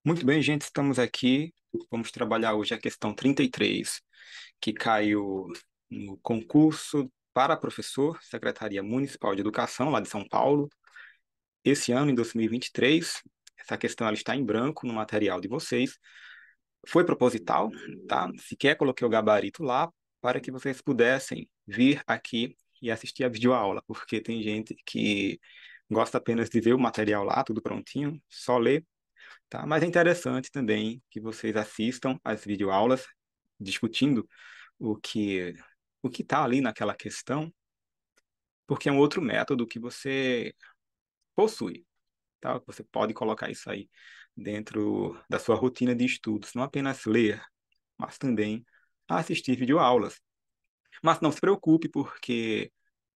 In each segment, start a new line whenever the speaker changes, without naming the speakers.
Muito bem, gente, estamos aqui. Vamos trabalhar hoje a questão 33, que caiu no concurso para professor, Secretaria Municipal de Educação, lá de São Paulo. Esse ano, em 2023, essa questão ela está em branco no material de vocês. Foi proposital, tá? Sequer coloquei o gabarito lá para que vocês pudessem vir aqui e assistir a videoaula, porque tem gente que gosta apenas de ver o material lá, tudo prontinho, só ler, tá? Mas é interessante também que vocês assistam às videoaulas discutindo o que o que está ali naquela questão, porque é um outro método que você possui, tá? Você pode colocar isso aí dentro da sua rotina de estudos, não apenas ler, mas também assistir videoaulas. Mas não se preocupe, porque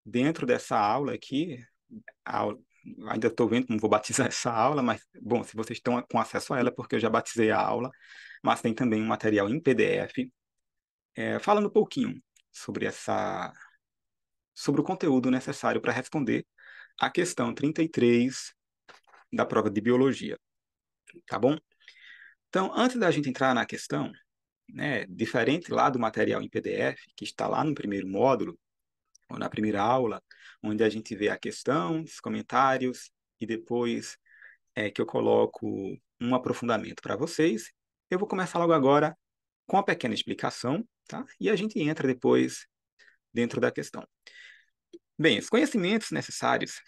dentro dessa aula aqui, a aula- ainda estou vendo como vou batizar essa aula, mas, bom, se vocês estão com acesso a ela, é porque eu já batizei a aula, mas tem também um material em PDF, falando um pouquinho sobre sobre o conteúdo necessário para responder a questão 33 da prova de biologia, tá bom? Então, antes da gente entrar na questão, né, diferente lá do material em PDF, que está lá no primeiro módulo, ou na primeira aula, onde a gente vê a questão, os comentários, e depois que eu coloco um aprofundamento para vocês. Eu vou começar logo agora com uma pequena explicação, tá? E a gente entra depois dentro da questão. Bem, os conhecimentos necessários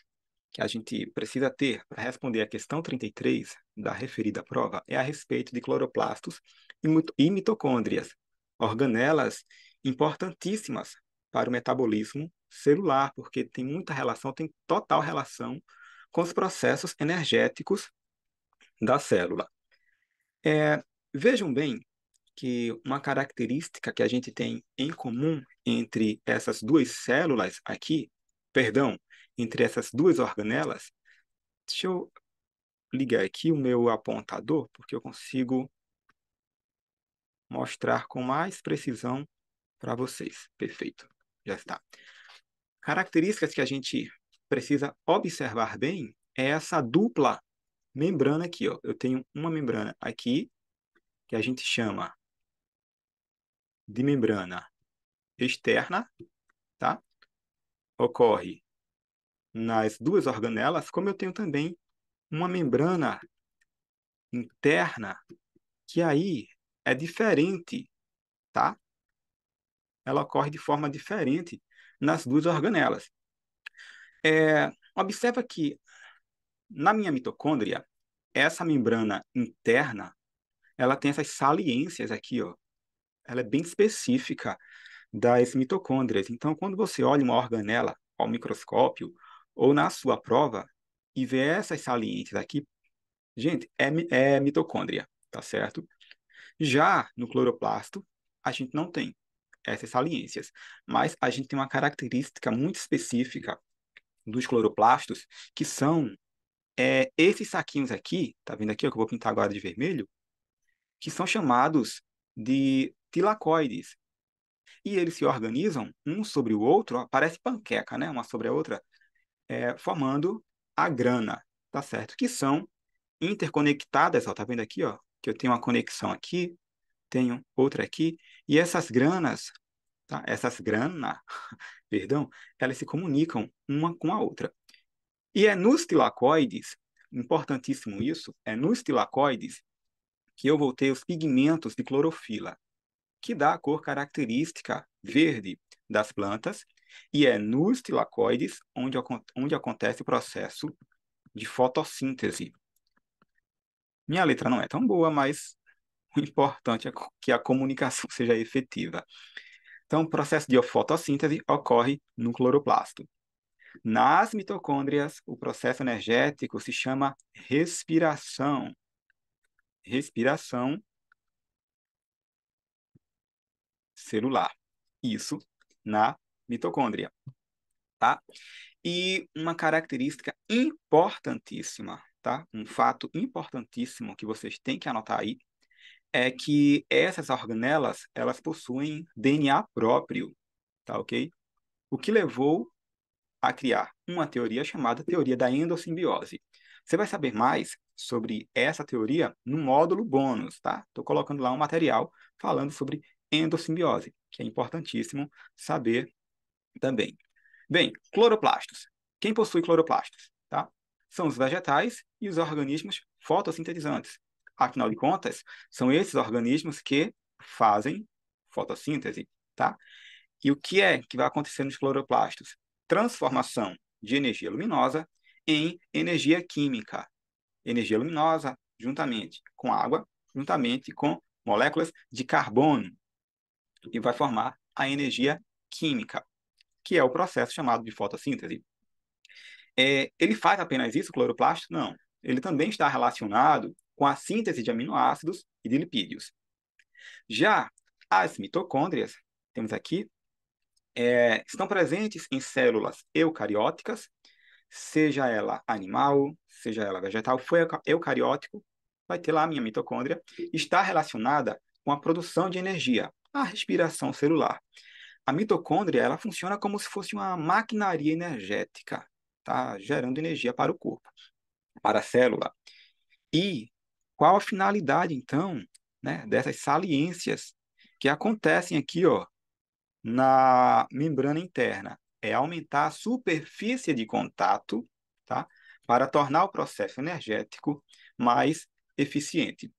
que a gente precisa ter para responder a questão 33 da referida prova é a respeito de cloroplastos e mitocôndrias, organelas importantíssimas para o metabolismo celular, porque tem muita relação, tem total relação com os processos energéticos da célula. Vejam bem que uma característica que a gente tem em comum entre essas duas células aqui, perdão, entre essas duas organelas, deixa eu ligar aqui o meu apontador, porque eu consigo mostrar com mais precisão para vocês. Perfeito, já está. Características que a gente precisa observar bem é essa dupla membrana aqui, ó. Eu tenho uma membrana aqui, que a gente chama de membrana externa, tá? Ocorre nas duas organelas, como eu tenho também uma membrana interna, que aí é diferente, tá? Ela ocorre de forma diferente nas duas organelas. Observa que na minha mitocôndria, essa membrana interna, ela tem essas saliências aqui, ó. Ela é bem específica das mitocôndrias. Então, quando você olha uma organela ao microscópio ou na sua prova e vê essas saliências aqui, gente, é mitocôndria, tá certo? Já no cloroplasto, a gente não tem essas saliências, mas a gente tem uma característica muito específica dos cloroplastos, que são esses saquinhos aqui, tá vendo aqui, ó, que eu vou pintar agora de vermelho, que são chamados de tilacoides. E eles se organizam um sobre o outro, ó, parece panqueca, né? Uma sobre a outra, formando a grana, tá certo? Que são interconectadas, ó, tá vendo aqui, ó, que eu tenho uma conexão aqui, tenho outra aqui, e essas granas, tá? Essas grana, perdão, elas se comunicam uma com a outra. E é nos tilacoides, importantíssimo isso, é nos tilacoides que eu vou ter os pigmentos de clorofila, que dá a cor característica verde das plantas, e é nos tilacoides onde acontece o processo de fotossíntese. Minha letra não é tão boa, mas o importante é que a comunicação seja efetiva. Então, o processo de fotossíntese ocorre no cloroplasto. Nas mitocôndrias, o processo energético se chama respiração. Respiração celular. Isso na mitocôndria, tá? E uma característica importantíssima, tá? Um fato importantíssimo que vocês têm que anotar aí é que essas organelas, elas possuem DNA próprio, tá ok? O que levou a criar uma teoria chamada teoria da endossimbiose. Você vai saber mais sobre essa teoria no módulo bônus, tá? Estou colocando lá um material falando sobre endossimbiose, que é importantíssimo saber também. Bem, cloroplastos. Quem possui cloroplastos? Tá? São os vegetais e os organismos fotossintetizantes. Afinal de contas, são esses organismos que fazem fotossíntese. Tá? E o que é que vai acontecer nos cloroplastos? Transformação de energia luminosa em energia química. Energia luminosa juntamente com água, juntamente com moléculas de carbono, e vai formar a energia química, que é o processo chamado de fotossíntese. Ele faz apenas isso, o cloroplasto? Não. Ele também está relacionado com a síntese de aminoácidos e de lipídios. Já as mitocôndrias, temos aqui, estão presentes em células eucarióticas, seja ela animal, seja ela vegetal, foi eucariótico, vai ter lá a minha mitocôndria, está relacionada com a produção de energia, a respiração celular. A mitocôndria, ela funciona como se fosse uma maquinaria energética, tá? Gerando energia para o corpo, para a célula. E qual a finalidade, então, né, dessas saliências que acontecem aqui, ó, na membrana interna? É aumentar a superfície de contato, tá? Para tornar o processo energético mais eficiente.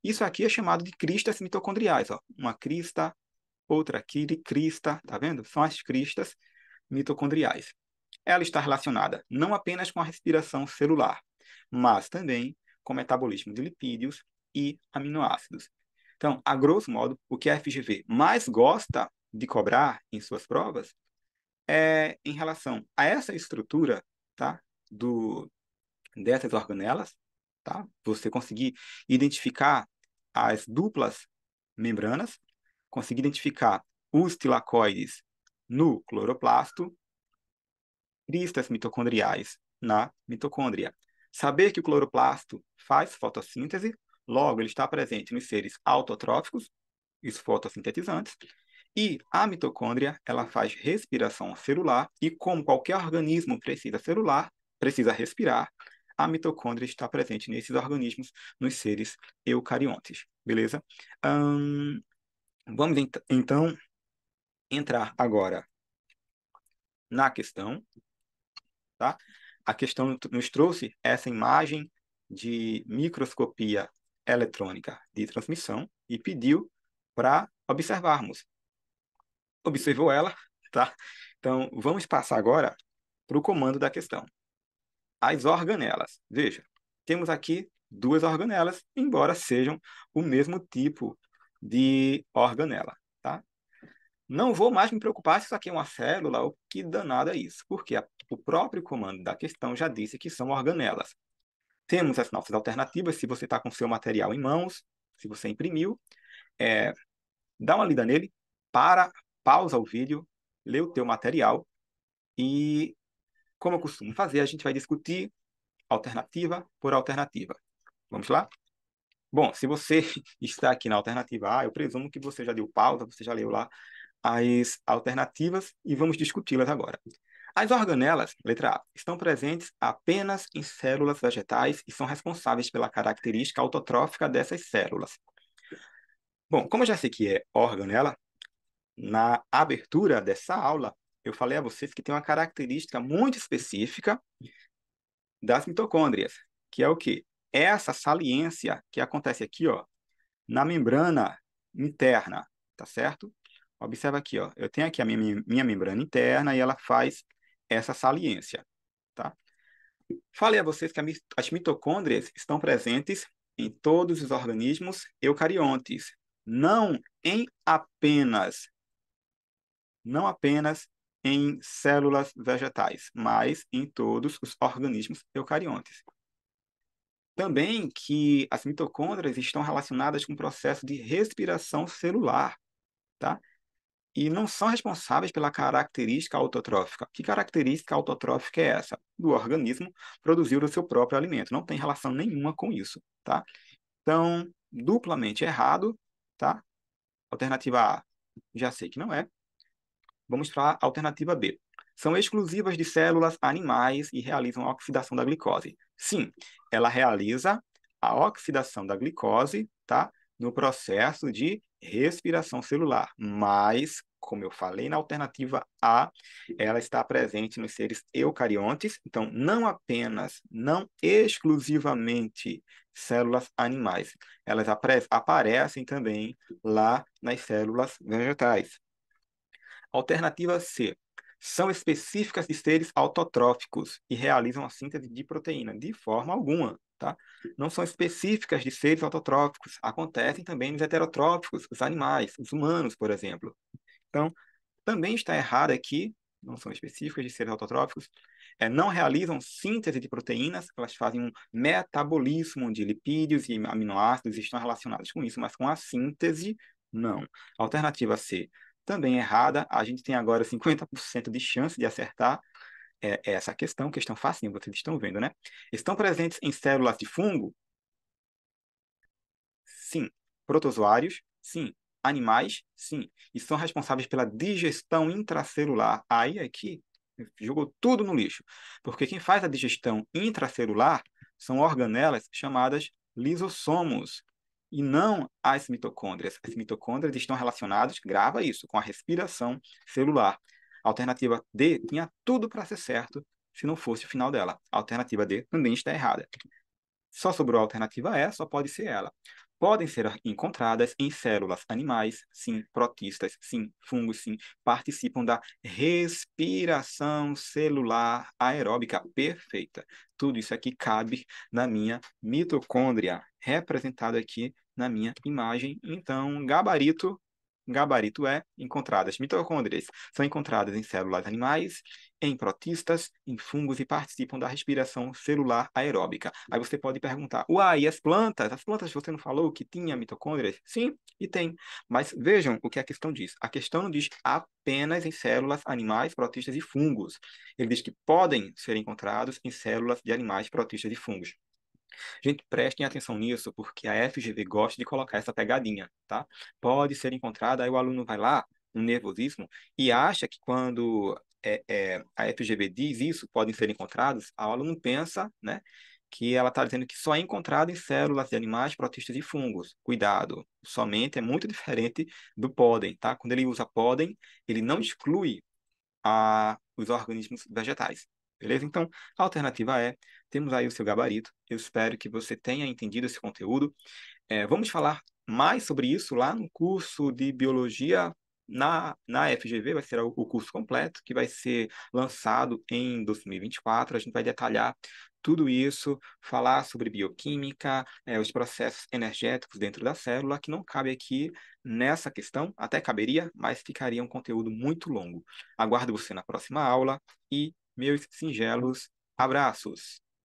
Isso aqui é chamado de cristas mitocondriais, ó. Uma crista, outra aqui de crista, tá vendo? São as cristas mitocondriais. Ela está relacionada não apenas com a respiração celular, mas também com o metabolismo de lipídios e aminoácidos. Então, a grosso modo, o que a FGV mais gosta de cobrar em suas provas é em relação a essa estrutura, tá, dessas organelas, tá? Você conseguir identificar as duplas membranas, conseguir identificar os tilacoides no cloroplasto, cristas mitocondriais na mitocôndria. Saber que o cloroplasto faz fotossíntese, logo ele está presente nos seres autotróficos, os fotossintetizantes, e a mitocôndria, ela faz respiração celular, e como qualquer organismo precisa respirar, a mitocôndria está presente nesses organismos, nos seres eucariontes, beleza? Vamos então entrar agora na questão, tá? A questão nos trouxe essa imagem de microscopia eletrônica de transmissão e pediu para observarmos. Observou ela, tá? Então, vamos passar agora para o comando da questão. As organelas. Veja, temos aqui duas organelas, embora sejam o mesmo tipo de organela, tá? Não vou mais me preocupar se isso aqui é uma célula ou que danada é isso, porque o próprio comando da questão já disse que são organelas. Temos as nossas alternativas, se você está com seu material em mãos, se você imprimiu, dá uma lida nele, pausa o vídeo, lê o teu material e, como eu costumo fazer, a gente vai discutir alternativa por alternativa. Vamos lá? Bom, se você está aqui na alternativa A, eu presumo que você já deu pausa, você já leu lá as alternativas e vamos discuti-las agora. As organelas, letra A, estão presentes apenas em células vegetais e são responsáveis pela característica autotrófica dessas células. Bom, como eu já sei que é organela, na abertura dessa aula, eu falei a vocês que tem uma característica muito específica das mitocôndrias, que é o quê? Essa saliência que acontece aqui, ó, na membrana interna, tá certo? Observa aqui, ó, eu tenho aqui a minha membrana interna e ela faz essa saliência, tá? Falei a vocês que as mitocôndrias estão presentes em todos os organismos eucariontes, não em apenas, não apenas em células vegetais, mas em todos os organismos eucariontes. Também que as mitocôndrias estão relacionadas com o processo de respiração celular, tá? E não são responsáveis pela característica autotrófica. Que característica autotrófica é essa? Do organismo produzir o seu próprio alimento. Não tem relação nenhuma com isso, tá? Então, duplamente errado, tá? Alternativa A, já sei que não é. Vamos para a alternativa B. são exclusivas de células animais e realizam a oxidação da glicose. Sim, ela realiza a oxidação da glicose, tá? No processo de respiração celular, mas, como eu falei na alternativa A, ela está presente nos seres eucariontes, então não apenas, não exclusivamente células animais, elas aparecem também lá nas células vegetais. Alternativa C. São específicas de seres autotróficos e realizam a síntese de proteína de forma alguma, tá? Não são específicas de seres autotróficos, acontecem também nos heterotróficos, os animais, os humanos, por exemplo. Então, também está errado aqui, não são específicas de seres autotróficos, não realizam síntese de proteínas, elas fazem um metabolismo de lipídios e aminoácidos, estão relacionados com isso, mas com a síntese, não. Alternativa C, também errada, a gente tem agora 50% de chance de acertar essa questão facinho, vocês estão vendo, né? Estão presentes em células de fungo? Sim. Protozoários? Sim. Animais? Sim. E são responsáveis pela digestão intracelular. Aí aqui jogou tudo no lixo. Porque quem faz a digestão intracelular são organelas chamadas lisossomos e não as mitocôndrias. As mitocôndrias estão relacionadas, grava isso, com a respiração celular. A alternativa D tinha tudo para ser certo se não fosse o final dela. A alternativa D também está errada. Só sobrou a alternativa E, só pode ser ela. Podem ser encontradas em células animais, sim, protistas, sim, fungos, sim, participam da respiração celular aeróbica perfeita. Tudo isso aqui cabe na minha mitocôndria, representado aqui na minha imagem. Então, gabarito é encontradas. Mitocôndrias são encontradas em células animais, em protistas, em fungos e participam da respiração celular aeróbica. Aí você pode perguntar, uai, e as plantas? As plantas você não falou que tinha mitocôndrias? Sim, e tem. Mas vejam o que a questão diz. A questão não diz apenas em células animais, protistas e fungos. Ele diz que podem ser encontrados em células de animais, protistas e fungos. Gente, prestem atenção nisso, porque a FGV gosta de colocar essa pegadinha, tá? Pode ser encontrada, aí o aluno vai lá, no nervosismo, e acha que quando a FGV diz isso, podem ser encontrados, o aluno pensa, né, que ela está dizendo que só é encontrado em células de animais, protistas e fungos. Cuidado, somente é muito diferente do póden, tá? Quando ele usa póden, ele não exclui os organismos vegetais. Beleza? Então, a alternativa é, temos aí o seu gabarito. Eu espero que você tenha entendido esse conteúdo. Vamos falar mais sobre isso lá no curso de Biologia na FGV, vai ser o curso completo, que vai ser lançado em 2024. A gente vai detalhar tudo isso, falar sobre bioquímica, os processos energéticos dentro da célula, que não cabe aqui nessa questão, até caberia, mas ficaria um conteúdo muito longo. Aguardo você na próxima aula e meus singelos abraços.